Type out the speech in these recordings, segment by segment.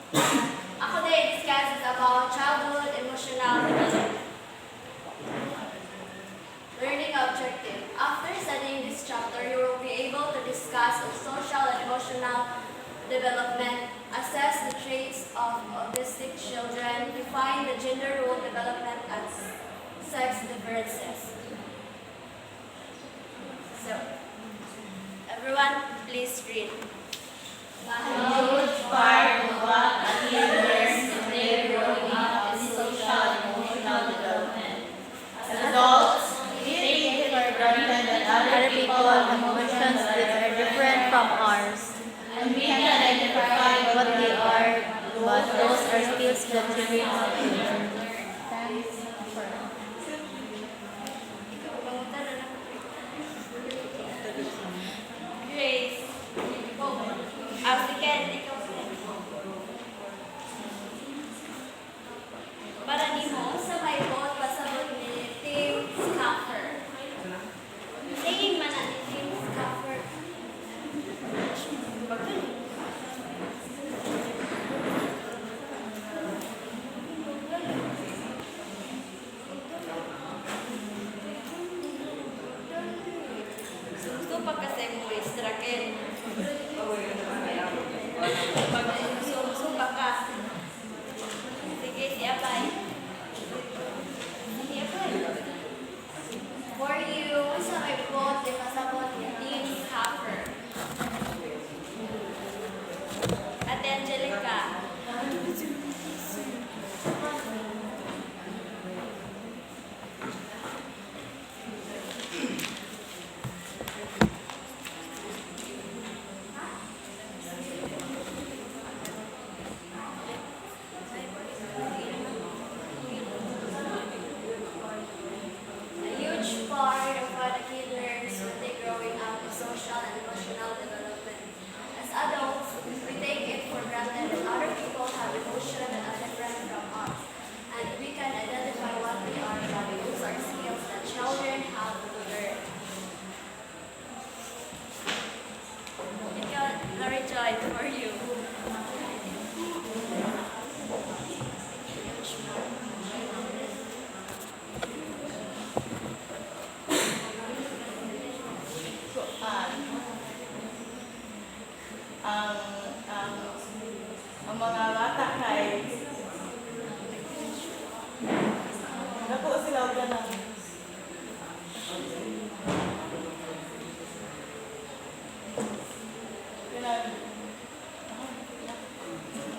Ako today discusses about childhood emotional development. Learning objective. After studying this chapter, you will be able to discuss social and emotional development, assess the traits of autistic children, define the gender role development and sex differences. So, everyone, please read. A huge part of what a kid learns today growing up is social and emotional development. As adults, we take it for granted that other people have emotions that are different from ours. And we can identify what they are, but those are skills that we need to learn. Grace. Applicant, ikaw po. Para nimo, sa may vote, pasabot ni Tim Scaffer. Saying man na ni Tim Scaffer. Gusto pa kasi mo istrakin. Suba ka. Sige, siapay. Siapay. For you, sa may vote, di pasabot ni Tim Scaffer. Ate Angelica. A huge part of what a kid learns when they growing up is social and emotional development. As adults, we take it for granted that other people have emotions that are different from us, and we can identify what they are by those are skills that children have to learn. Ikaw, Larry Joy, for you. ang ang mga bata kay nakuha sila og ganang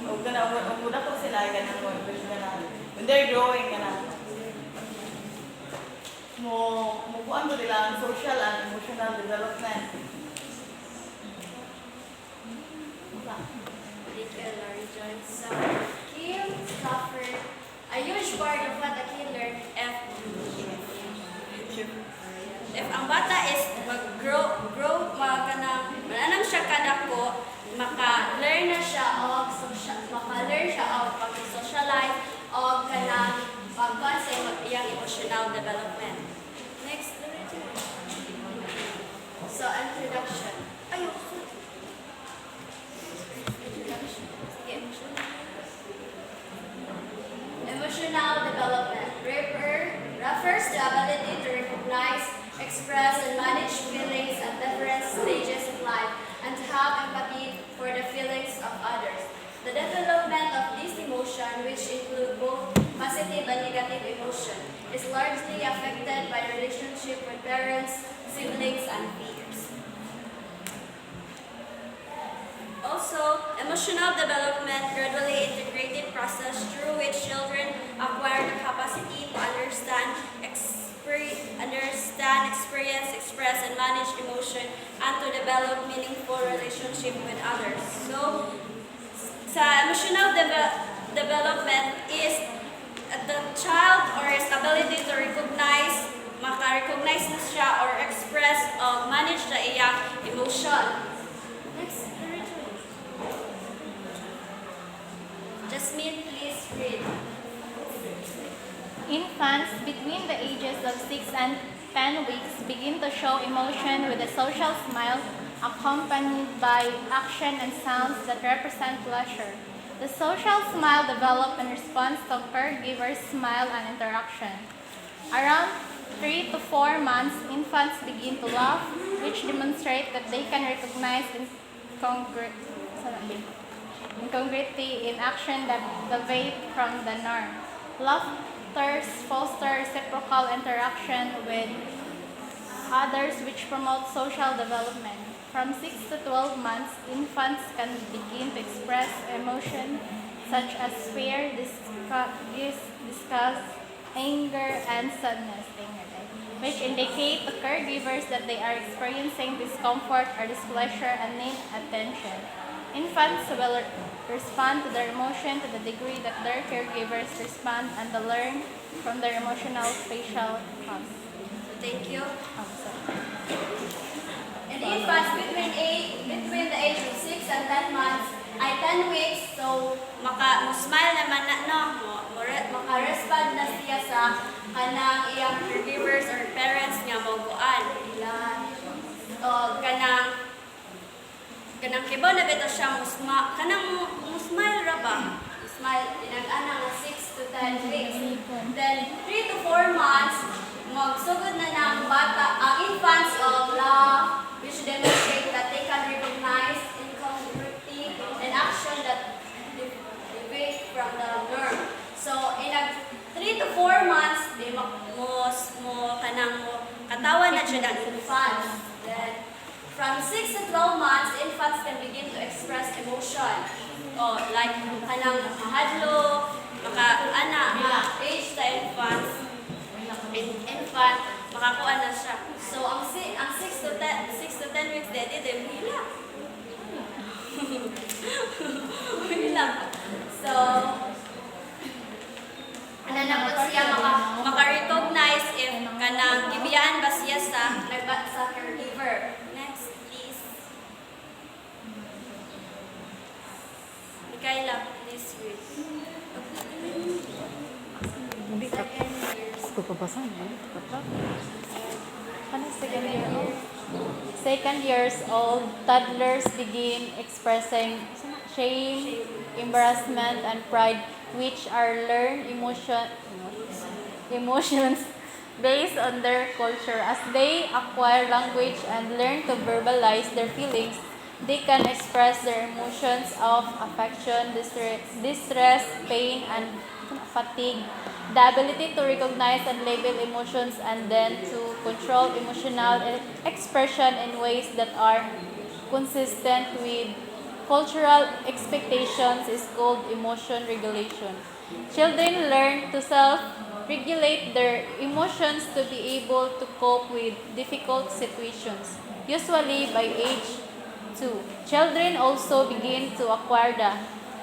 og ko sila ganang when they're growing ganang mo kuan mo nila ang social and emotional development. Thank you, Larry Joy. So, Kim Scaffer, a huge part of what a kid learns if ang bata is mag-grow, mananam siya kadako, maka-learn siya of pag-socialize o kanang pagkuhan sa iyang emotional development. Next, Larry Joy. So, introduction. Emotional development refers to ability to recognize, express, and manage feelings at different stages of life, and to have empathy for the feelings of others. The development of this emotion, which include both positive and negative emotion, is largely affected by the relationship with parents, siblings, and peers. Also, emotional development gradually integrated process through which children acquire the capacity to understand, experience, express, and manage emotion, and to develop meaningful relationship with others. So, sa emotional development is the child or his ability to recognize, maka-recognize na siya or express or manage na iyang emotion. Next. Jasmine, please read. Infants between the ages of 6 and 10 weeks begin to show emotion with a social smile accompanied by action and sounds that represent pleasure. The social smile develops in response to caregiver's smile and interaction. Around 3 to 4 months, infants begin to laugh, which demonstrate that they can recognize incongruity in action that deviate from the norm. Laughter fosters reciprocal interaction with others, which promote social development. From 6 to 12 months, infants can begin to express emotion such as fear, disgust, anger, and sadness, which indicate to caregivers that they are experiencing discomfort or displeasure and need attention. Infants will respond to their emotion to the degree that their caregivers respond and they learn from their emotional facial cues. Thank you. Oh, sorry. In infants between the age of 6 and 10 months ay 10 weeks, so mo-smile naman na no, maka-respond na siya sa kanang iyang caregivers or parents nga mauguan. O kanang kibaw na bitaw siya mo-smile ra ba? Smile tinag-ana nga 6 to 10 weeks. Then 3 to 4 months magsugod na ng bata ang infants of laugh, which demonstrate that they can recognize incongruity and action that deviate from the norm. So, in 3 to 4 months, di katawan na siya ng infants. Then, from 6 to 12 months, infants can begin to express emotion. Like, kanang mahadlo, age sa infants, makakuha na siya. So, ang 6 to 10 weeks, dede, hila. Hila. So, na po siya maka-recognize if kanang gibiyaan ba siya sa caregiver. Next, please. Mikaela, please read. Second years. Second years old, toddlers begin expressing shame, embarrassment, and pride, which are learned emotions based on their culture. As they acquire language and learn to verbalize their feelings, they can express their emotions of affection, distress, pain, and fatigue. The ability to recognize and label emotions and then to control emotional expression in ways that are consistent with cultural expectations is called emotion regulation. Children learn to self-regulate their emotions to be able to cope with difficult situations, usually by age 2. Children also begin to acquire the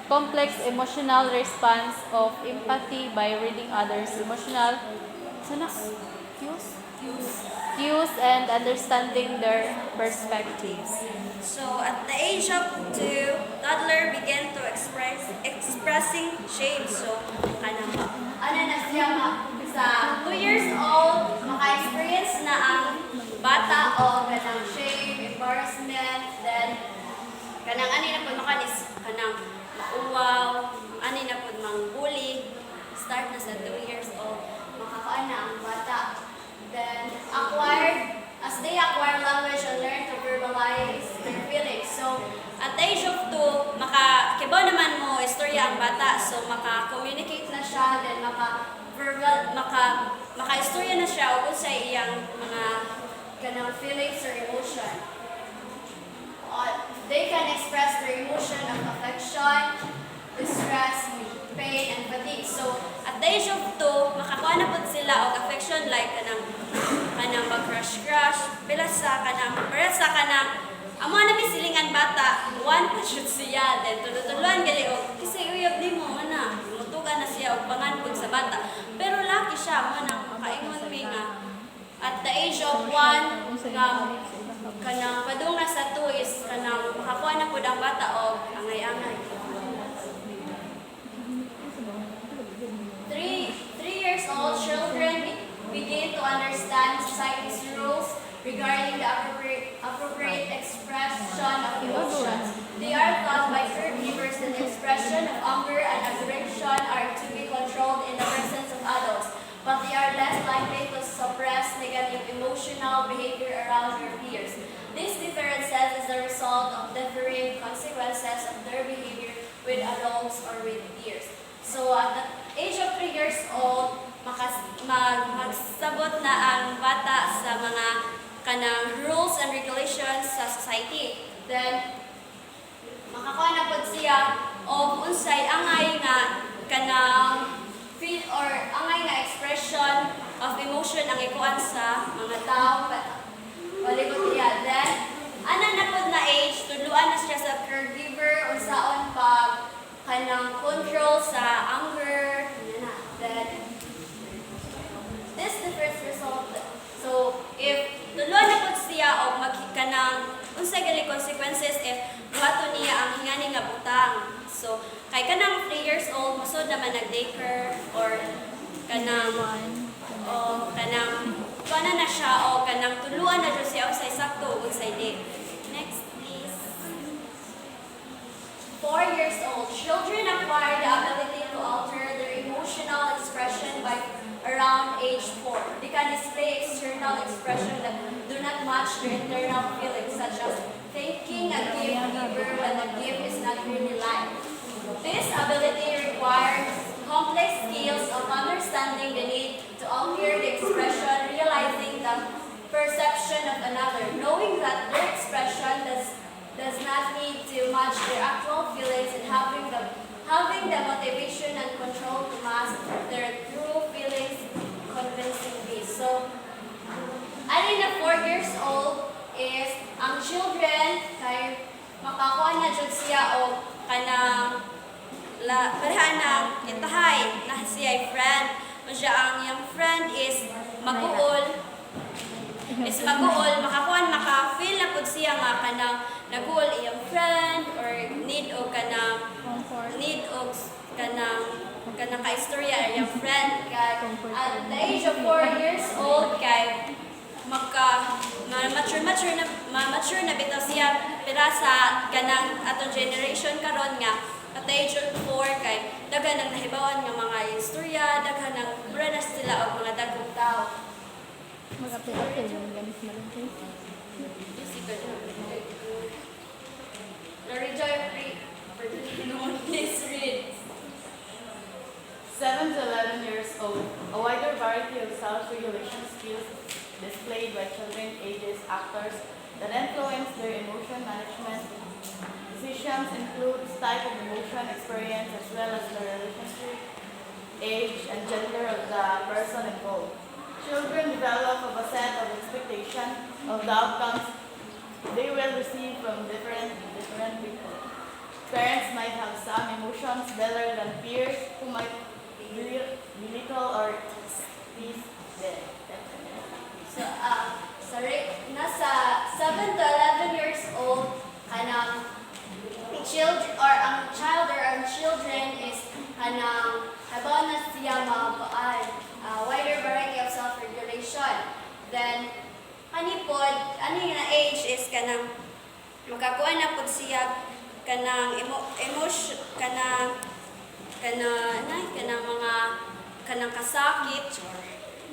complex emotional response of empathy by reading others' emotional cues and understanding their perspectives. So, at the age of 2, toddler began to expressing shame. So, na siya sa 2 years old, maka-experience na ang bata o kanang shame, embarrassment, then kanang na po makanis, kanang mauwaw, na po mang bully, start na sa 2 years old, makakaan na ang bata. Then, as they acquire language and learn to verbalize their feelings. So, at the age of 2, kibaw naman mo istorya ang bata, so maka-communicate na siya, then maka-istorya na siya o sa iyang mga kanang feelings or emotion. They can express their emotion of affection, distress, pain, and fatigue. So, at the age of 2, makakuha na po sila og affection like kanang mag-crush, para sa kanang amo na may silingan bata, one pa shoot siya, then tulutuluan gali og kasi uyab di mo ana, mutuga na siya og panganpod sa bata. Pero lucky siya mo na makaingon mi nga at the age of 1 nga kanang padung na sa 2 is kanang makakuha na pud ang bata og angay-angay. 3 years old children begin to understand society's rules regarding the appropriate expression of emotions. They are taught by caregivers that expression emotion of anger and aggression are to be controlled in the presence of adults, but they are less likely to suppress negative emotional behavior around their peers. These differences is the result of differing consequences of their behavior with adults or with peers. So at the age of 3 years old, magsabot na ang bata sa mga kanang rules and regulations sa society. Then, makakuha na po siya o unsay angay nga kanang feel or angay nga expression of emotion ang ikuan sa mga tao palibot niya. Then, ana na po na age, tuluan na siya sa caregiver unsaon pag kanang control sa anger. Then, this difference result. So, if tuluan na po siya o magkanang unsay gali consequences if buhaton niya ang hingani nga butang. So, kay kanang 3 years old, masod naman nag-daycare or kanang paano na siya o kanang tuluan na siya unsay sakto o unsay di. Next, please. 4 years old, children acquire the ability to alter their emotional expression by around age 4. They can display external expression that do not match their internal feelings, such as thanking a gift giver when the gift is not really liked. This ability requires complex skills of understanding the need to alter the expression, realizing the perception of another, knowing that their expression does not need to match their actual feelings, and having the motivation and control to mask their true feelings convincingly. So, alin na 4 years old is ang children kay makakuha na jud siya o kanang parhan ng itahay na siya friend. O siya ang yung friend is maguol. Maka-feel na pud siya nga kanang naguol iyang friend or need o kanang ka-istorya iyang friend kay at the age of 4 years old kay mature na bitaw siya pero sa kanang atong generation karon nga at the age of 4 kay daghan ang nahibawan nga mga istorya, daghan ang brenas sila og mga dagkong tao. Mag-apil-apil yung ganis na lang kayo. Please read. 7 to 11 years old, a wider variety of self-regulation skills displayed by children ages actors that influence their emotion management. Decisions include type of emotion experience as well as the relationship, age, and gender of the person involved. Children develop a set of expectations of the outcomes they will receive from different people. Parents might have some emotions better than peers who might belittle or tease them. So, nasa 7 to 11 years old, kanang children or ang children is kanang habaw na siya wider variety of self-regulation. Then, ani nga age is kanang makakuha na pud siya kanang emotion kanang kasakit.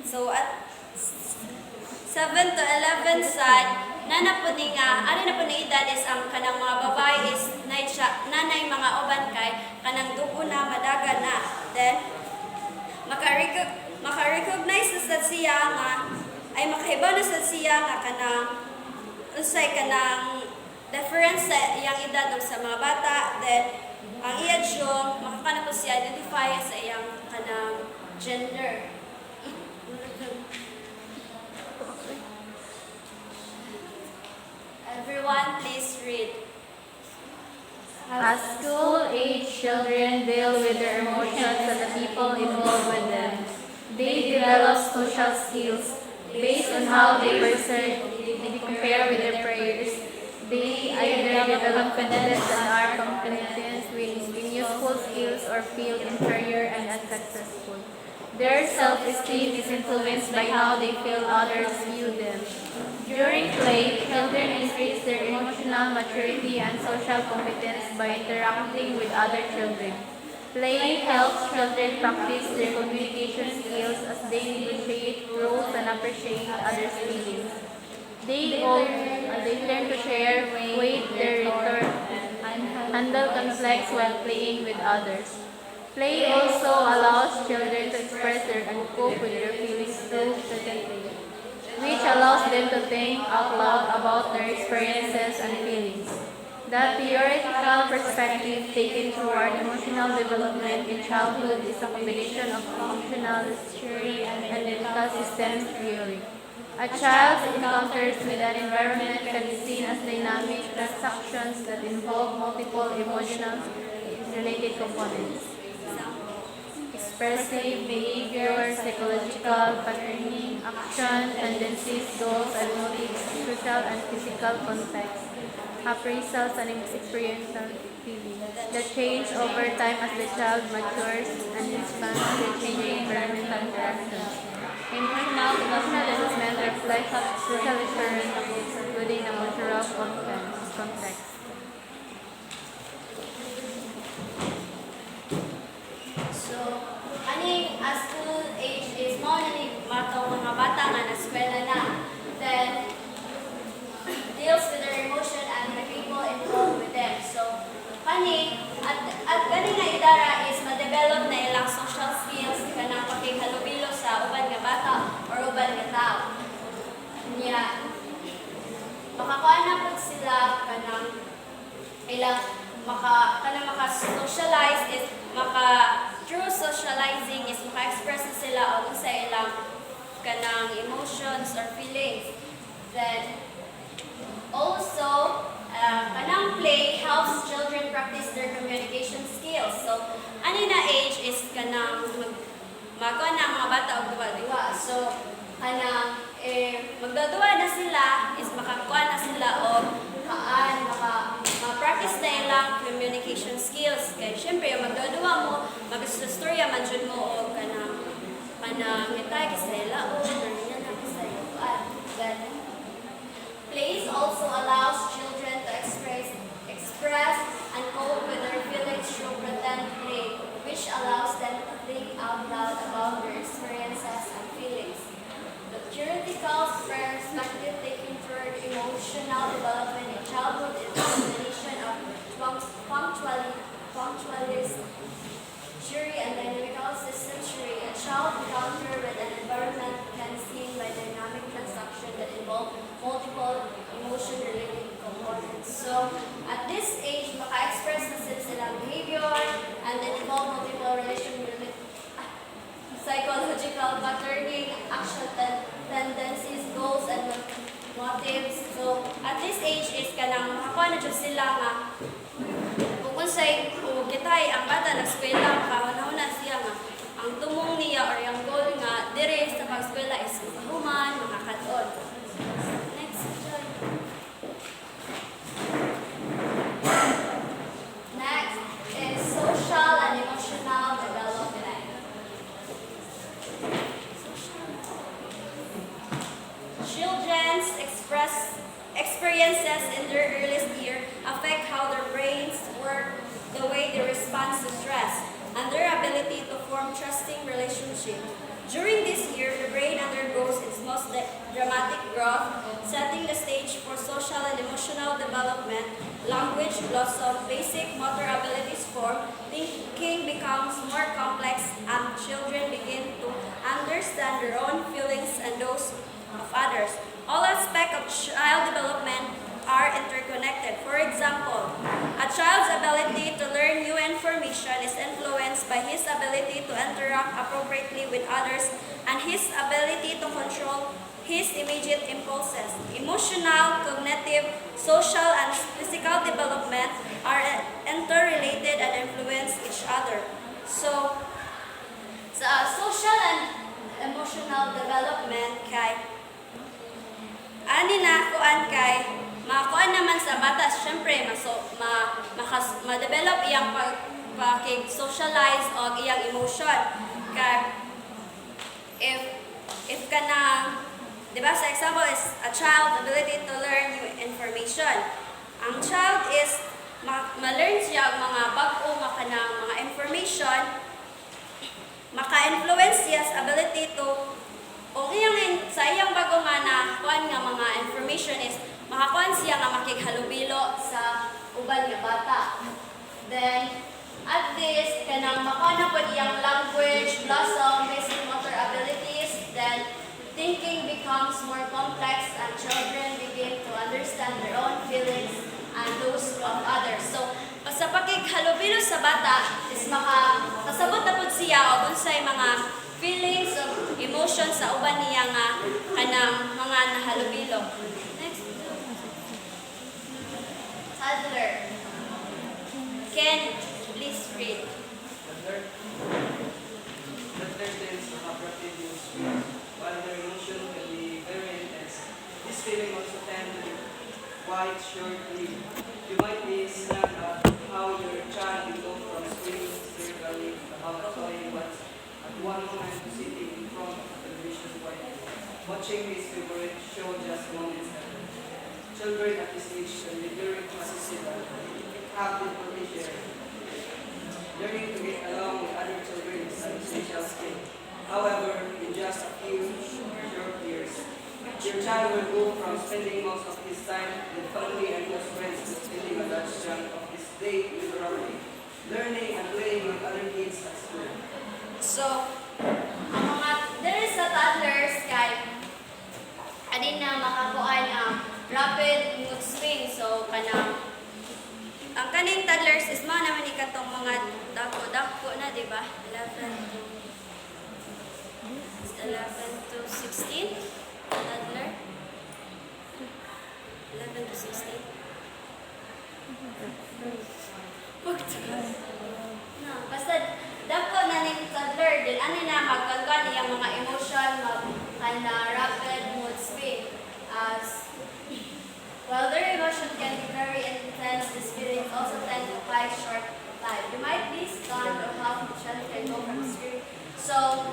So at 7 to 11 sad nana po ni nga ari na po ni edad is ang kanang mga babae is nanay mga uban kay kanang dugo na madaga na. Then maka-recognize na sa siya nga ay makahibaw na sa siya nga kanang unsay kanang difference sa iyang edad o sa mga bata. Then ang iya siya makakana po siya identify sa iyang kanang gender. Everyone, please read. As school-age children deal with their emotions and the people involved with them, they develop social skills based on how they compare with their peers. They either develop confidence and are competent in useful skills or feel inferior and unsuccessful. Their self-esteem is influenced by how they feel others view them. During play, children increase their emotional maturity and social competence by interacting with other children. Play helps children practice their communication skills as they negotiate rules and appreciate others' feelings. They learn to share, wait their return, and handle conflicts while playing with others. Play also allows children to express their and cope with their feelings through certain play, which allows them to think out loud about their experiences and feelings. The theoretical perspective taken toward emotional development in childhood is a combination of functional theory and analytical systems theory. A child's encounters with an environment can be seen as dynamic transactions that involve multiple emotional related components. Expressive behavior, psychological patterning, action, tendencies, goals, and motives, social and physical context, appraisals, and experiential feelings that change over time as the child matures and responds to changing environmental interactions. Emotional assessment reflects social experiences, including the cultural context. So, aning school age is mo na ni matong mga bata nga na eskwela na. Then, deals with their emotion and the people involved with them. So, at gani nga idara is ma-develop na ilang social skills kanang pakighalubilo sa uban nga bata or uban nga tao. Niya, makakuha na po sila kanang ilang maka-socialize is through socializing is maka-express na sila o sa ilang kanang emotions or feelings. Then, also, kanang play helps children practice their communication skills. So, ani na age is kanang magkuha na mga bata o duwa-duwa. So, kanang magdadua na sila is makakuha na sila o ma-practice na ilang communication skills. Kaya syempre, yung magdadua mo, mag-istorya man dyan mo o kanang hitay kisela o nandiyan na kisela. Then, plays also allows children to express and cope with their feelings through pretend play, which allows them to think out loud about their experiences and feelings. The theoretical perspective taken toward emotional development in childhood is a combination of punctualist theory and dynamical system theory. A child encounter with an environment can be seen by dynamic transaction that involve multiple emotion-related components. So, at this age, maka-express na silang behavior and then involve multiple relation-related psychological patterning, action tendencies, goals, and motives. So, at this age is kanang makakuha na dyan sila nga kung unsay kitay ang bata na eskwela, kahuna-huna siya nga ang tumong niya or yung goal nga dire sa pag-eskwela is mahuman, makakadon. Next, Joy. Next is social and emotional development. Children's experiences in their earliest year affect how their brains work, the way they respond to stress, and their ability to form trusting relationships. During this year, the brain undergoes its most dramatic growth, setting the stage for social and emotional development. Language blossom, basic motor abilities form, thinking becomes more complex, and children begin to understand their own feelings and those of others. All aspects of child development are interconnected. For example, a child's ability to learn new information is influenced by his ability to interact appropriately with others and his ability to control his immediate impulses. Emotional, cognitive, social, and physical development are interrelated and influence each other. So, sa social and emotional development kay ani na kuan kay makuan naman sa bata syempre ma-develop iyang pag-socialize o iyang emotion kay if kana Diba? Sa example is a child ability to learn new information. Ang child is ma-learn siya ang mga bag-o nga kanang mga information, maka-influence siya sa ability to o sa iyang bago nga na kuan nga mga information is makakuan siya nga makighalubilo sa uban nga bata. Then at this kanang makuha na po iyang language, blossom, basic motor abilities, then thinking becomes more complex and children begin to understand their own feelings and those of others. So, sa pakighalubilo sa bata is makasabot na po siya o unsay mga feelings of emotions sa uban niya nga kanang mga nahalubilo. Next. Toddler. Can please read. Toddler tends to have rapid mood swings, while their emotion can be very intense. This feeling also tends to be quite short-lived. You might be stunned at how your child will go from screaming hysterically about a toy once at one moment to sitting in front of the television quietly, watching his favorite show just moments later. Children at this age can be very possessive and have difficulty sharing. Learning to get along with other children is an essential skill. However, in just a few short years, your child will go from spending most of his time with family and close friends to spending a large chunk of his day with family, learning and playing with other kids at school. So, ang mga there sa toddlers kay adin na makakuan ang rapid mood swing. So, ang kaning toddlers is mga naman ikatong mga dako-dako na, di ba? 11 to 16 toddler. 11 to 16. No, basta dako na ning toddler din ani na magkagani ang mga emotion kana rapid mood swing as while their emotion can be very intense, these feelings also tend to quite short-lived. You might be stunned on how much child can go from screen. So,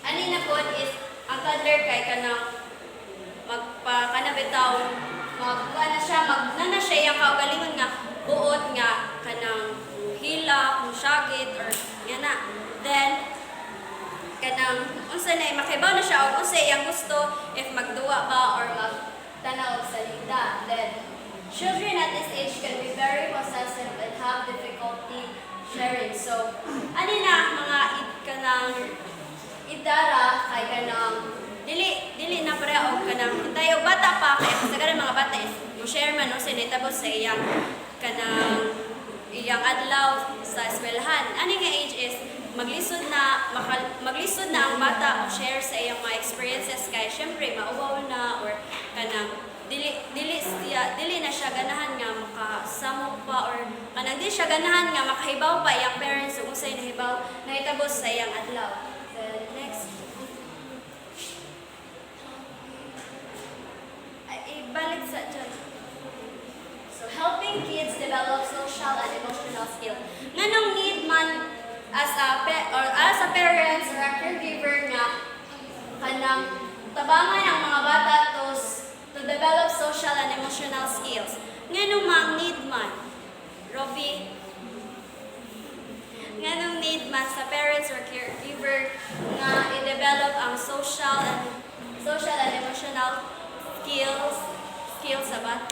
ani na po is ang toddler kay kanang magpakanabitaw magkuha na siya yung kaugalingon nga buot nga kanang hila, musyagit or nga na. Then kanang unsa na makibaw na siya o unsa iyang gusto if magduwa ba or magtanaw sa linda. Then children at this age can be very possessive and have difficulty sharing. So ani na mga kanang idara kay kanang dili na pare og kanang tayo bata pa kay kasagaran mga bata is mo share man no sa netabo sa iyang kanang iyang adlaw sa eskwelahan. Ani nga age is maglisod na ang bata o share sa iyang mga experiences kay syempre maubaw na or kanang dili na siya ganahan nga makasamo pa or kanang di siya ganahan nga makahibaw pa iyang parents ug unsay nahibaw nahitabo sa iyang adlaw. Then next. Ibalik sa dyan. So, helping kids develop social and emotional skills. Nganong need man as a parents or a caregiver nga kanang tabangan ang mga bata to develop social and emotional skills. Nganong need man? Robbie? Nganong need man sa parents or caregiver nga i-develop ang social and emotional skills about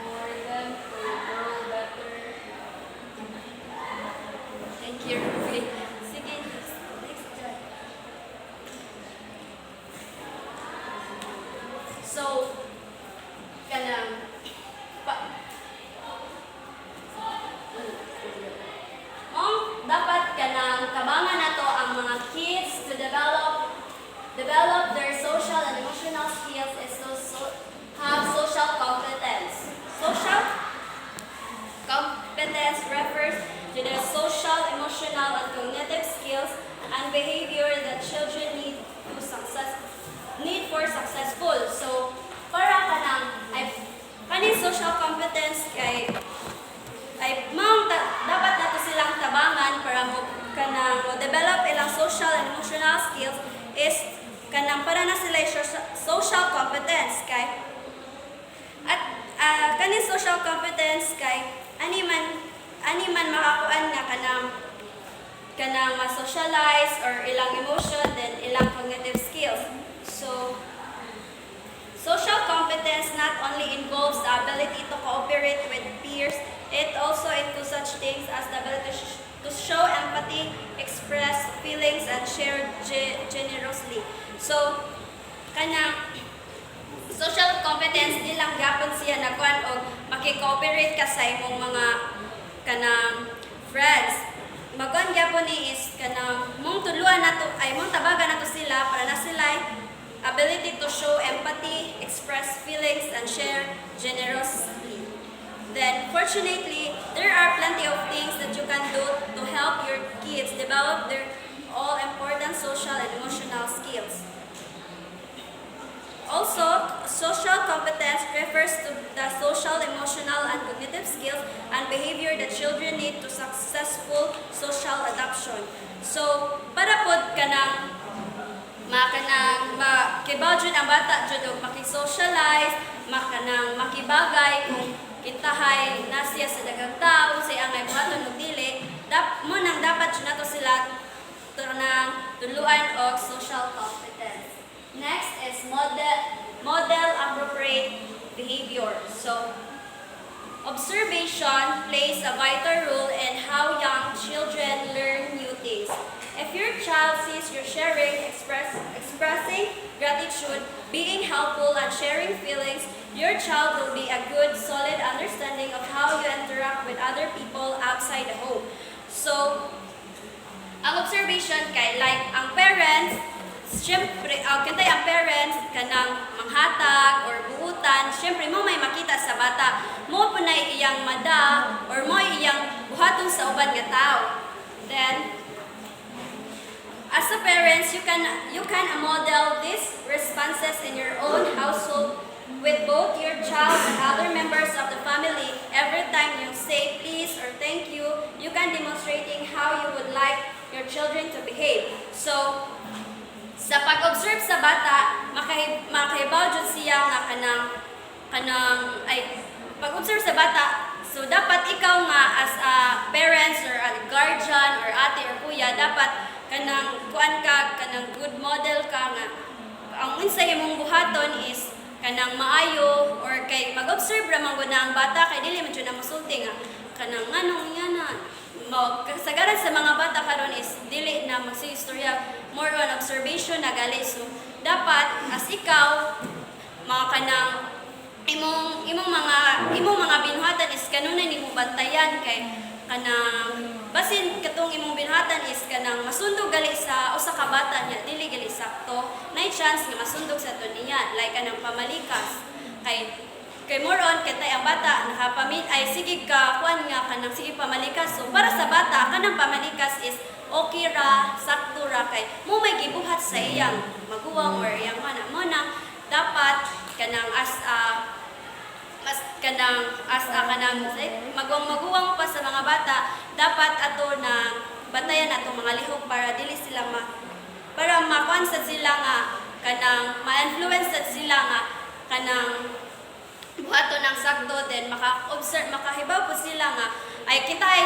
for them to grow better. Thank you, Ruby. Sige, next time. So, kanang dapat kanang tabangan nato ang mga kids to develop their social and emotional skills is have social competence. Social competence refers to the social, emotional, and cognitive skills and behavior that children need for successful. So, para kaning social competence kay dapat nato silang tabangan para mo develop ilang social and emotional skills is para na sila social competence kay at kaning social competence kay ani man makakuan nga kanang ma-socialize or ilang emotion then ilang cognitive skills. So social competence not only involves the ability to cooperate with peers, it also includes such things as the ability to show empathy, express feelings, and share generously. So, kanang social competence di lang gapon siya nagkuan og makikooperate ka sa imong mga kanang friends. Magkuan gyapon ni is kanang mong tuluan nato ay mong tabagan nato sila para na sila ability to show empathy, express feelings, and share generously. Then, fortunately, there are plenty of things that you can do to help your kids develop their all-important social and emotional skills. Also, social competence refers to the social, emotional, and cognitive skills and behavior that children need to successful social adoption. So, para pod kanang makibaw jud ang bata jud og makisocialize, makibagay kung kintahay na siya sa daghang tao sa iyang buhaton ug dili, mo nang dapat jud nato sila tuluan og social competence. Next is model appropriate behavior. So, observation plays a vital role in how young children learn new things. If your child sees you sharing, expressing gratitude, being helpful, and sharing feelings, your child will be a good, solid understanding of how you interact with other people outside the home. So, ang observation kay like ang parents, siyempre, kantay ang parents kanang manghatag or buutan, siyempre mo may makita sa bata, mo po na iyang mada or mo iyang buhaton sa uban nga tao. Then, as a parents, you can model these responses in your own household with both your child and other members of the family. Every time you say please or thank you, you can demonstrating how you would like your children to behave. So, sa pag-observe sa bata, makahibaw jud siya nga pag-observe sa bata, so dapat ikaw nga as a parents or a guardian or ate or kuya, dapat kanang good model ka nga ang unsay imong buhaton is kanang maayo or kay mag-observe ra man gud na ang bata kay dili man jud na masulti nga kanang nganong yana kasagaran sa mga bata karon is dili na magsiistorya, more on observation na gali. So dapat as ikaw mga kanang imong mga binuhatan is kanunay nimo bantayan kay kanang basin katong imong binuhatan is kanang masundog gali sa usa ka bata niya dili gali sakto nay chance nga masundog sa to niya like kanang pamalikas kay more on katay ang bata nakapamit ay sige ka kuan nga kanang sige pamalikas. So para sa bata kanang pamalikas is okay ra sakto ra kay mo may gibuhat sa iyang maguwang or iyang mana mo na dapat kanang maguwang pa sa mga bata dapat ato na bantayan atong mga lihok para dili sila para makuan sad sila nga kanang ma-influence sad sila nga kanang buhaton ng sakto then makahibaw po sila nga ay kita ay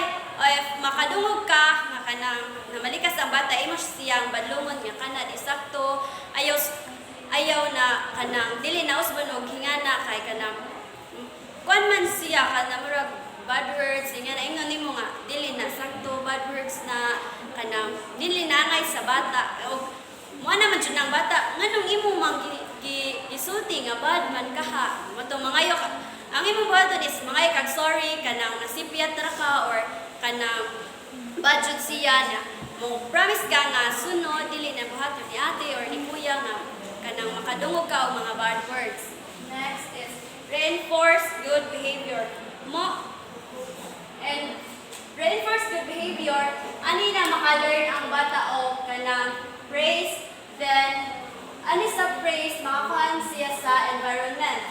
makadungog ka nga kanang namalikas ang bata imo siyang badlungon nga kana di sakto ayaw na kanang dili na usbon og hingana kay kanang kuan man siya kanang murag bad words nga na ingon nimo nga dili na sakto bad words na kanang dili na angay sa bata og mo naman jud ang bata nganong imo mang gisulti nga bad man kaha mo to mangayo ka ang imong buhaton is mangayo kag sorry kanang nasipyat ra ka or kanang bad jud siya na mo promise ka nga sunod dili na buhaton ni ate or ni kuya nga kanang makadungog ka og mga bad words. Next is reinforce good behavior. Reinforce good behavior ani na maka-learn ang bata og kanang praise. Then, ani sa praise, makakuhaan siya sa environment.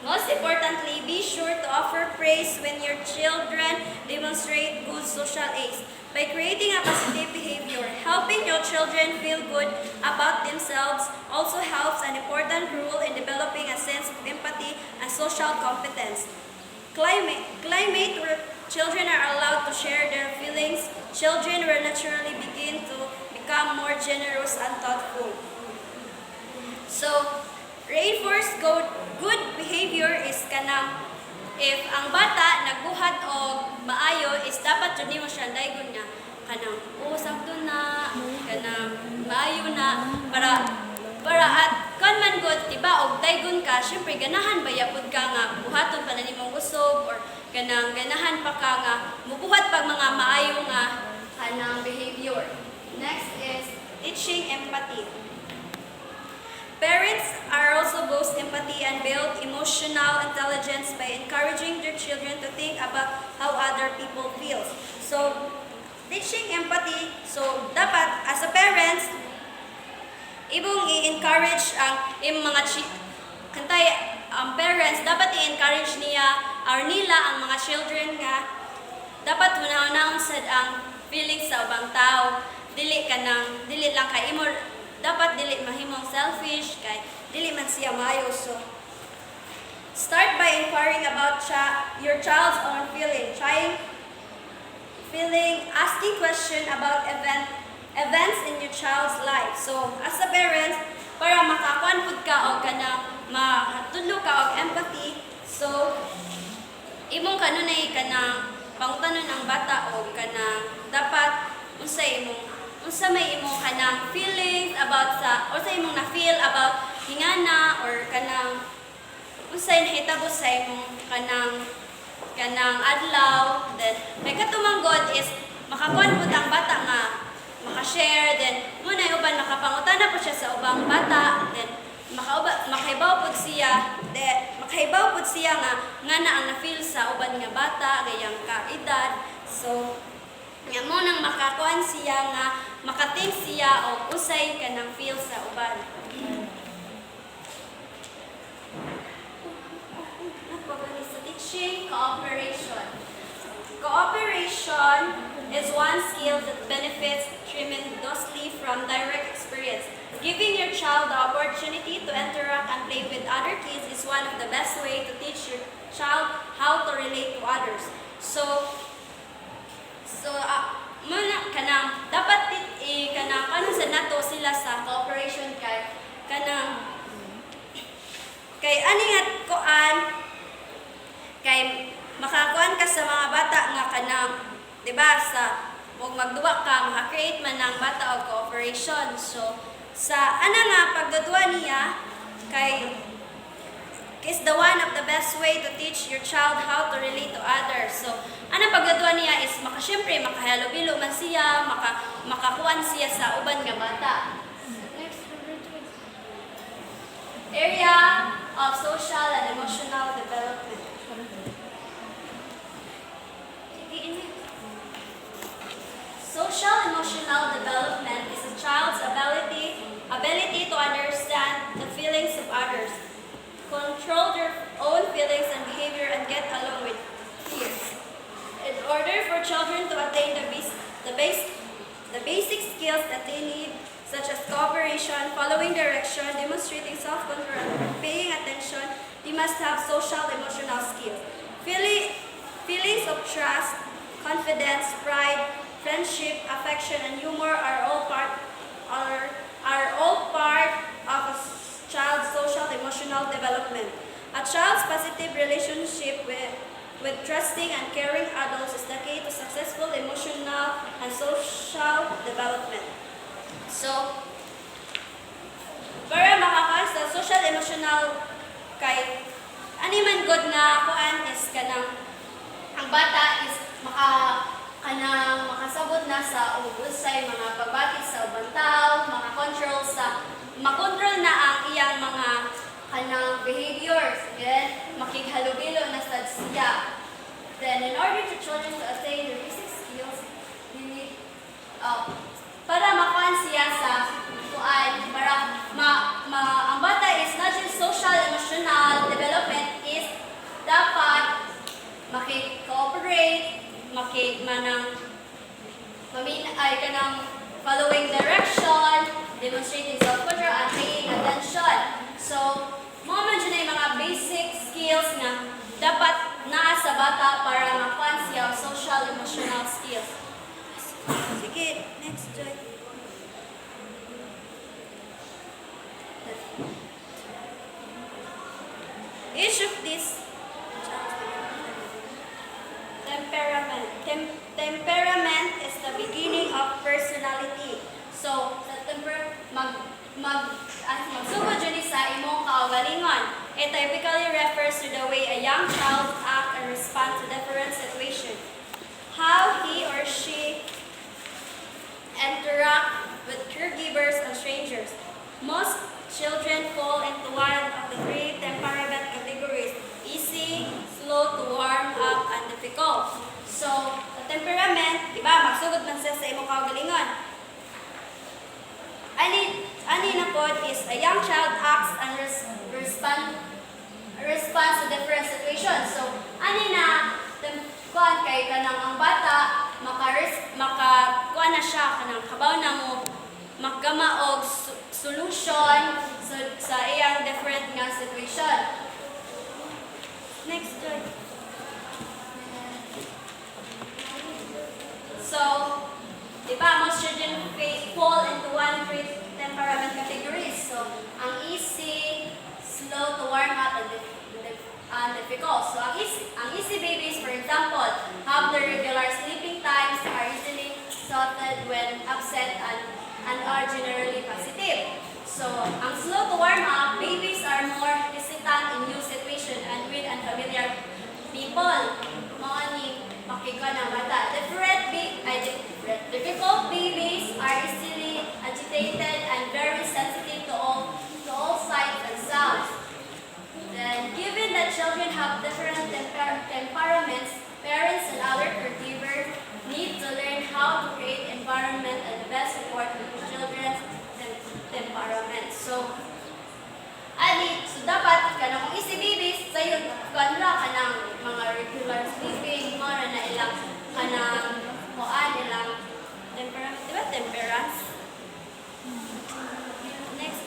Most importantly, be sure to offer praise when your children demonstrate good social aids. By creating a positive behavior, helping your children feel good about themselves also helps an important role in developing a sense of empathy and social competence. Climate where children are allowed to share their feelings, children will naturally begin to become more generous and thoughtful. So, reinforce good behavior is kanang if ang bata nagbuhat og maayo is dapat jud nimo siya daygon nga kanang usab na kanang maayo na para at kan man gud tiba og daygon ka syempre ganahan ba yapod ka nga buhaton pa na nimong usog or kanang ganahan pa ka nga mubuhat pag mga maayo nga kanang behavior. Next is teaching empathy. Parents are also both empathy and build emotional intelligence by encouraging their children to think about how other people feel. So, teaching empathy, so dapat as a parents, ibong i-encourage ang mga parents, dapat i-encourage niya or nila ang mga children nga dapat hunahunahon sad ang feelings sa ubang tao. Dili lang kay imo dapat dili mahimong selfish kay dili man siya maayo. So start by inquiring about your child's own asking question about events in your child's life. So as a parent, para makakuan pud ka og kanang matudlo ka og empathy, so imong kanunay kanang pangutanon ang bata og kanang dapat unsa may imong kanang feelings about sa imong na feel about hingana or kanang unsay nahitabo sa imong kanang adlaw. Then may katumanggod is makakuan pud ang bata nga maka-share, then muna uban makapangutana po siya sa ubang bata, then makahibaw pud siya nga na ang na-feel sa uban nga bata gayang ka-edad. So nga mo nang makakuan siya nga makating siya o usay kanang feel sa uban. Sa teaching cooperation. Cooperation is one skill that benefits tremendously from direct experience. Giving your child the opportunity to interact and play with other kids is one of the best way to teach your child how to relate to others. So muna kanang dapat kanang ano sa nato sila sa cooperation kay ani nga kuan kay makakuan ka sa mga bata nga kanang di ba sa ug magduwa ka maka-create man ng bata og cooperation. So sa ana nga pagdudua niya kay is the one of the best way to teach your child how to relate to others. So, ana pagdudua niya is syempre makahalubilo man siya, makakuan siya sa uban nga bata. Next, area of social and emotional development. Social emotional development is a child's ability to understand the feelings of others, control their own feelings and behavior, and get along with peers. In order for children to attain the basic skills that they need, such as cooperation, following direction, demonstrating self-control, and paying attention, they must have social emotional skills. Feelings of trust, confidence, pride, friendship, affection, and humor are all part of a child's social emotional development. A child's positive relationship with trusting and caring adults is the key to successful emotional and social development. So, para makakuan sa social emotional kay man good na kuan is kanang ang bata is makasabot na sa usay mga pagbati sa ubang tao, makontrol na ang iyang mga kanang behaviors. Then, makighalubilo na sa siya. Then, in order to children to attain the basic skills, you need, para makuhan siya sa kuan, para ang bata is not just social emotional development is kanang following direction, demonstrating self-control, and paying attention. So, mo man dyan ay mga basic skills na dapat naa sa bata para makuha siya social emotional skills. Sige, next Joy. Each of these temperament is the beginning of personality. So, sa magsugod dyan sa imong kaugalingon. It typically refers to the way a young child act and respond to different situations. How he or she interact with caregivers and strangers. Most children fall into one of the three temperament categories: easy, slow to warm up, and difficult. So, the temperament, diba, magsugod man siya sa imong kaugalingon. Ani na pod is a young child acts and responds to different situations. So, ani na kuan kay kanang ang bata kuan na siya kanang kabaw na mo magkama og solution sa iyang different nga situation. Next Joy. So, di ba, most children fall into one three temperament categories. So, ang easy, slow to warm up, and difficult. So, ang easy babies, for example, have their regular sleeping times, are easily sorted when upset, and are generally positive. So, ang slow to warm up, babies are more hesitant in new situation and with unfamiliar people. Mga ni makikita ng bata. Difficult babies are easily agitated and very sensitive to all sights and sounds. Then, given that children have different temperaments, parents and other caregivers need to learn how to create environment and best support children's temperament. So dapat kanang easy babies sayon kanra kanang mga regular sleeping mo na ilang kanang kuan ilang temperament, diba temperance? Next.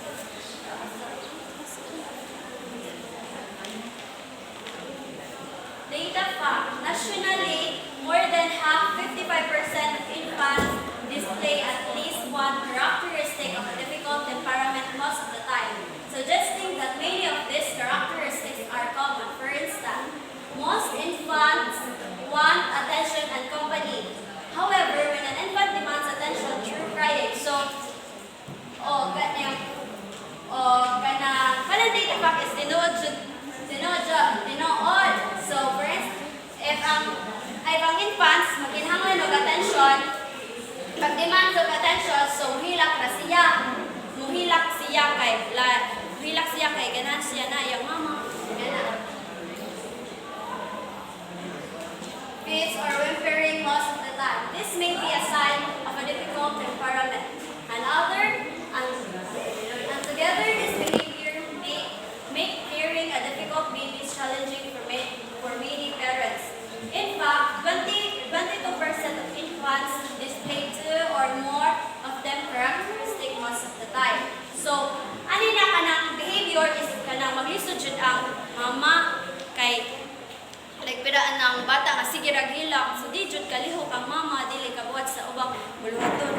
Data fact. Nationally, more than half, 55% of infants display at least one characteristic of a difficult temperament most of the time, suggesting that many of these characteristics are common. For instance, most infants want attention and company. However, when an infant demands attention through crying, so, kanang data fact is dinood. So, for instance, if ang infants maginhanglan og attention, pag-demand og attention, so muhilak siya kay ganan siya na yung mama. Ganan. Fits or whimpering most of the time. This may be a sign of a difficult temperament. And together, this behavior may make caring a difficult baby challenging for many parents. In fact, 22% of infants display two or more of them characteristic most of the time. So, ani na kanang behavior is kanang maglisod jud ang mama kay piraan ng bata nga sige raghilak. So, di jud kalihok ang mama dili kabuhat sa ubang buluhaton.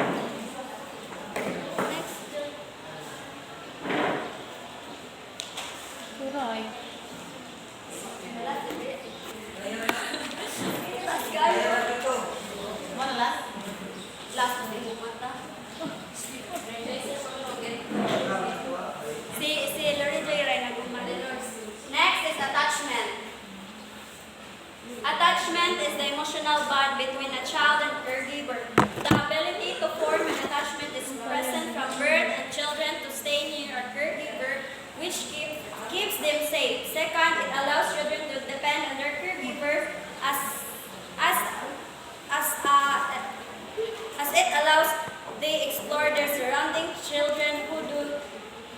Next. Turay. Last guy. One last. Last na yung mata. Si Lorraine Joy Ray nagmamadalors. Next is attachment. Attachment is the emotional bond between a child and caregiver. The ability to form an attachment is present from birth, and children to stay near a caregiver, which keeps them safe. Second, it allows children to depend on their caregiver as it allows they explore their surroundings. Children who do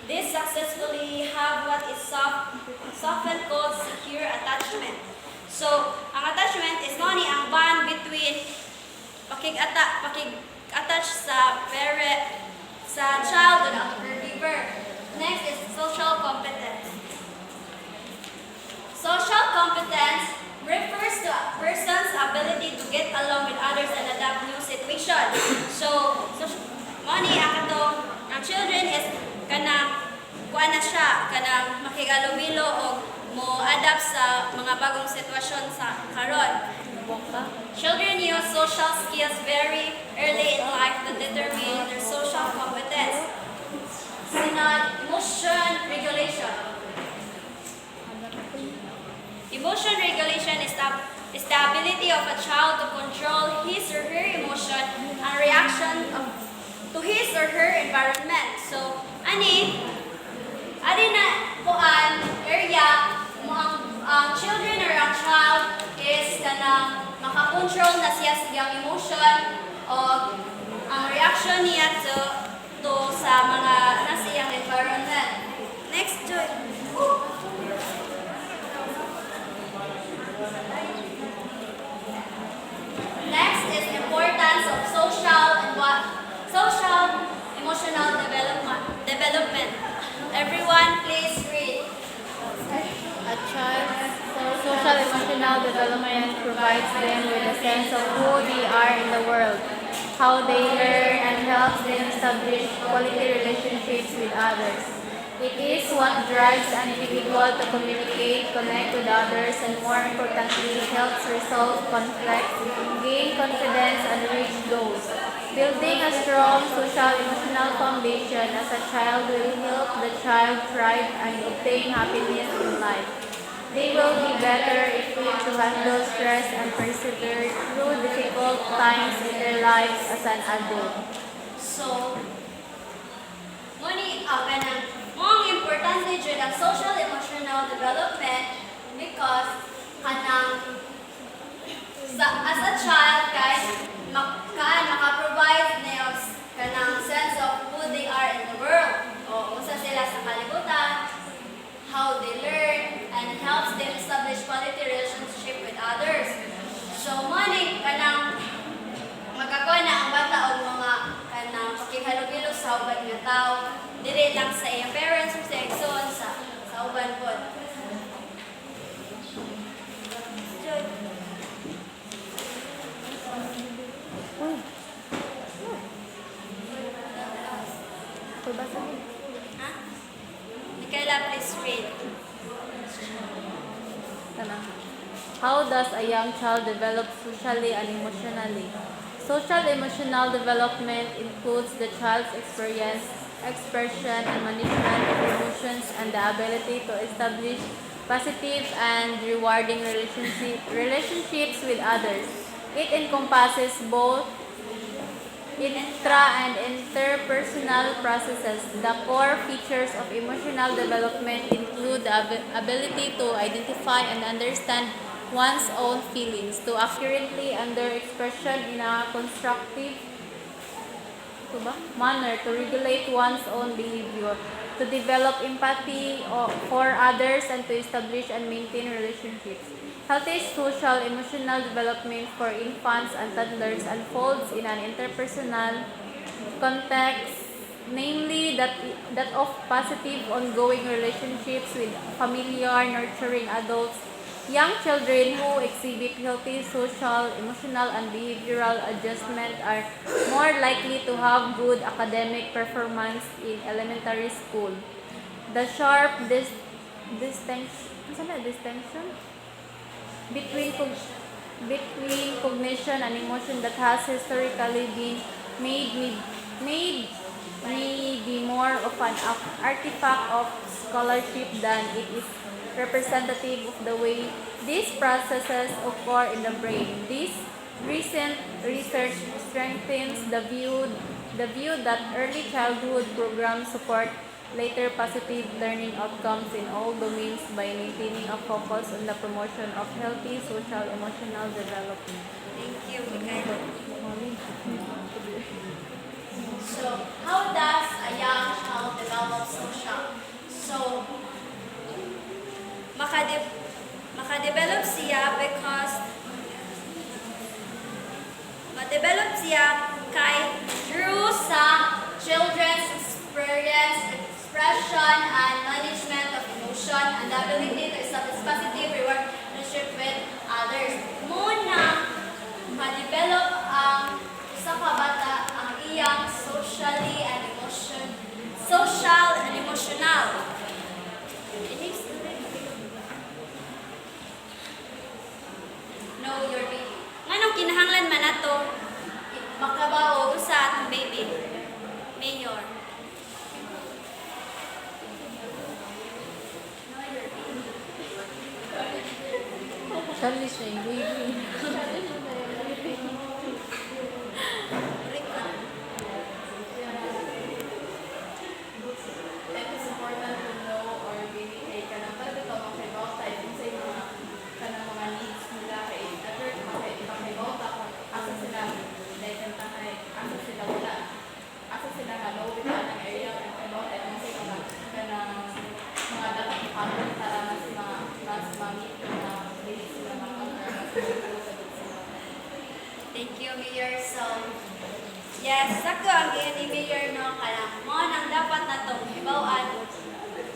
this successfully have what is often called secure attachment. So, ang attachment is mo ni ang bond between pakig-attach sa child without caregiver. Next is social competence. Social competence refers to a person's ability to get along with others and adapt new situations. So money ang children is kuha na siya, makigalumilo o mo adapt sa mga bagong sitwasyon sa karon. Children use social skills very early in life to determine their social competence. Sunod, emotion regulation. Emotion regulation is the ability of a child to control his or her emotion and reaction to his or her environment. So, ani na kuan area ang children or ang child is kanang makakontrol na siya sa iyang emotion o ang reaction niya to sa mga nasa iyang environment. Next, Joy. Next is importance of social emotional development. Everyone, please read. A child's social emotional development provides them with a sense of who they are in the world, how they learn, and helps them establish quality relationships with others. It is what drives an individual to communicate, connect with others, and more importantly, helps resolve conflicts, gain confidence, and reach goals. Building a strong social emotional foundation as a child will help the child thrive and obtain happiness in life. They will be better equipped to handle stress and persevere through difficult times in their lives as an adult. So, mong importante dyan ang social emotional development because as a child guys maka-provide niya kanang sense of who they are in the world o usa sila sa kalibutan, how they learn, and helps them establish quality relationship with others. So money kanang magkakuha na ang bata og mga kanang pakighalog-ilog sa uban nga tao dili lang sa iyang parents o sa igsoon sa uban pod. Ha? Michaela, please read. How does a young child develop socially and emotionally? Social emotional development includes the child's experience, expression, and management of emotions and the ability to establish positive and rewarding relationships with others. It encompasses both intra and interpersonal processes. The core features of emotional development include the ability to identify and understand one's own feelings, to accurately under expression in a constructive manner, to regulate one's own behavior, to develop empathy for others, and to establish and maintain relationships. Healthy social emotional development for infants and toddlers unfolds in an interpersonal context, namely that of positive ongoing relationships with familiar, nurturing adults. Young children who exhibit healthy social, emotional, and behavioral adjustment are more likely to have good academic performance in elementary school. The sharp distinction between cognition and emotion that has historically been made may be more of an artifact of scholarship than it is representative of the way these processes occur in the brain. This recent research strengthens the view that early childhood programs support later positive learning outcomes in all domains by maintaining a focus on the promotion of healthy social emotional development. Thank you, Michaela. So, how does a young child develop social? So, makadevelop siya siya kay through sa children's expression and management of emotion and the ability to establish positive relationship with others. Muna, ma-develop ang isa ka bata ang iyang social and emotional. Know your baby. Nganong kinahanglan man nato makabaw sa atong baby? Mayor. Know your baby. Charlie siya yung baby. It is important to know or baby kay kanang pwede ka makibaw tayo kung sa mga kanang mga needs nila kay never makibaw ta kung asa sila like kay asa sila wala asa sila nga low with ang area kay makibaw tayo kung sa mga kanang mga dapat ipatong para mas ma-meet na needs sila mga Thank you, Mayor. So, yes, sako ang ni Mayor no kanang mo nang dapat natong hibawaan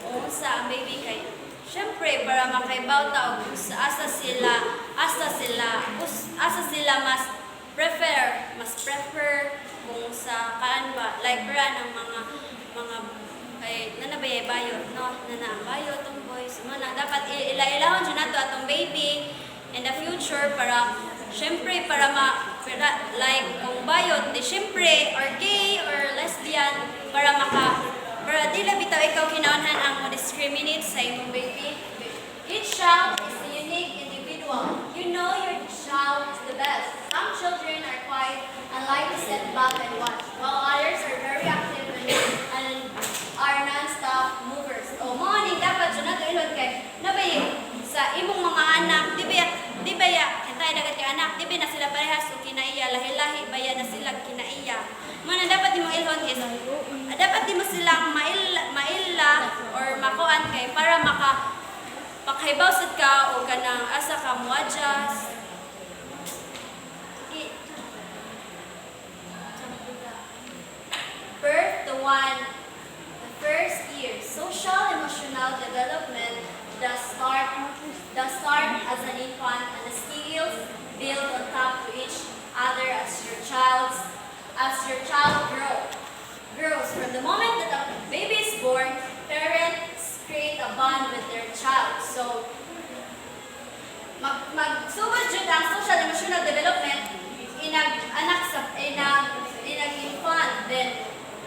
o sa ang baby kay syempre para makaibaw ta og asa sila mas prefer kung sa kaan ba like ra ng mga kay nanabay bayot no nana bayot tong boys mo na dapat ila-ilahon jud nato atong baby in the future para syempre para like kung bayot di syempre or gay or lesbian para dili bitaw ikaw kinahanglan ang mo discriminate sa imong baby. Each child is a unique individual. You know your child is the best. Some children are quiet and like to sit back and watch, while others are very active and are non-stop movers. O morning dapat siya nag-ilod kay nabay sa imong mga anak, di ba kantay dagat kay anak, di ba na sila parehas o kinaiya, lahi-lahi baya na sila kinaiya. Mana dapat di mo ilhon is dapat di mo silang mailla or makuan kay para pakaibaw sad ka o kanang asa ka mo adjust. Birth to one, the first year, social emotional development, the start as an infant and the skills build on top to each other as your child grows. From the moment that a baby is born, parents create a bond with their child. So, magsugod jud ang social emotional development infant. Then,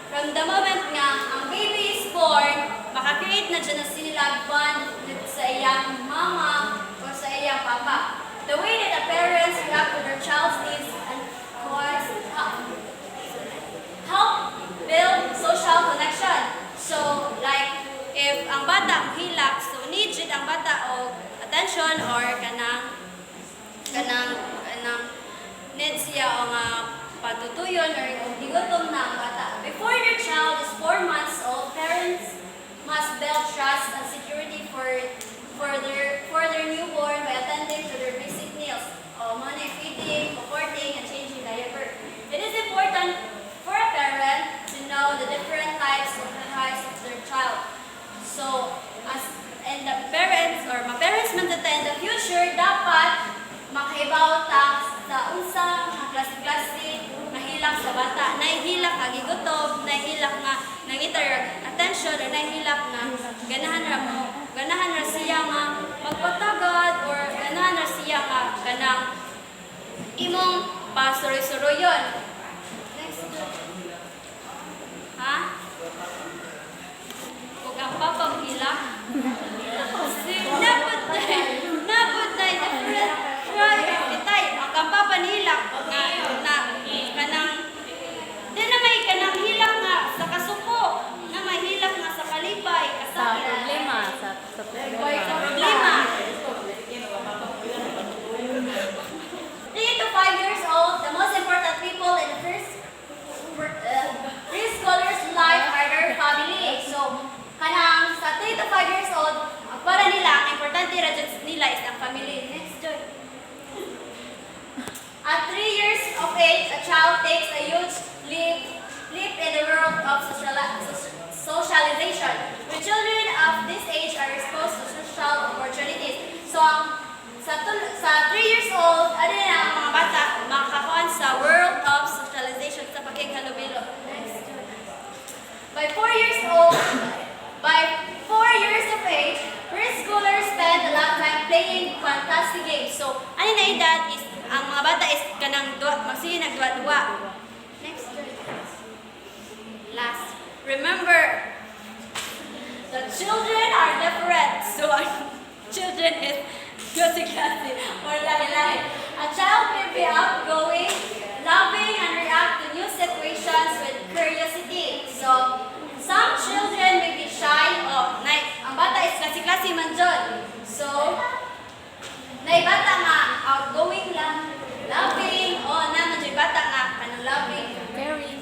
from the moment nga ang baby is born, maka-create na dyan na sila bond sa iyang mama o sa iyang papa. The way that the parents react to their child's needs and cause help build social connection. So, like, if ang bata hilak, so need jud ang bata o attention or kanang need siya o nga patutuyon or higutom na ang bata. Before their child is 4 months old, parents must build trust and security for their newborn by attending to their basic needs, money, feeding, comforting, and changing diaper. It is important for a parent to know the different types of cries of their child. So, and the parents or ma-parents man ta in the future, dapat makahibaw ta sa unsa nga klase-klase nahilak sa bata. Nahihilak nga gigutom, nahihilak nga nangitar attention, or nahihilak nga ganahan ra siya nga magpatagad or ganahan ra siya nga kanang imong pasuroy-suroyon. Next. Ha? Kung ang papang hilak, napod na different try itay ang papa nilak na kanang di na may kanang hilak nga sa kasuko na may hilak nga sa kalipay Sa kasakit problema. sa problema 3 to 5 years old, the most important people in sa 3 years old, ano na ang mga bata makakakuan sa world of socialization sa pagkikhalubilo. By 4 years old, by 4 years of age, preschoolers spend a lot of time playing fantastic games. So, ano na edad is, ang mga bata is kanang magsige nagduwa-duwa. Next. Last. Remember, the children are different. So, children is kasi or lahi-lahi. A child may be outgoing, loving, and react to new situations with curiosity. So, some children may be shy. Ang bata is klase-klase man dyan. So, bata nga outgoing lang, loving, naman dyan bata nga kanang loving, Very.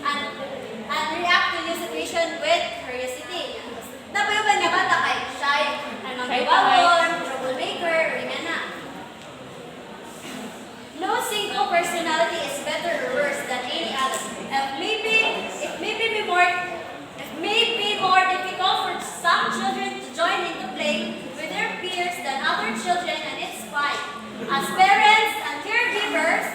and react to new situation with curiosity. Napayuban nga bata kay shy, magbiwawon, troublemaker, ringan na. No single personality is better or worse than any other. It may be more difficult for some children to join into play with their peers than other children, and it's fine. As parents and caregivers,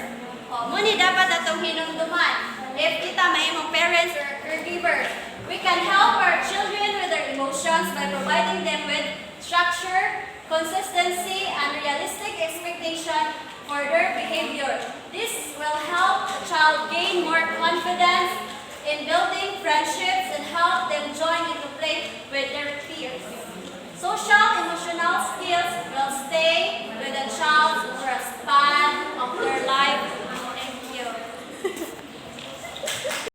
muni dapat atong hinumduman. If kita mahimong parents or caregivers, we can help our children with their emotions by providing them with structure, consistency, and realistic expectation for their behavior. This will help the child gain more confidence in building friendships and help them join into play with their peers. Social emotional skills will stay with the child for a span of their life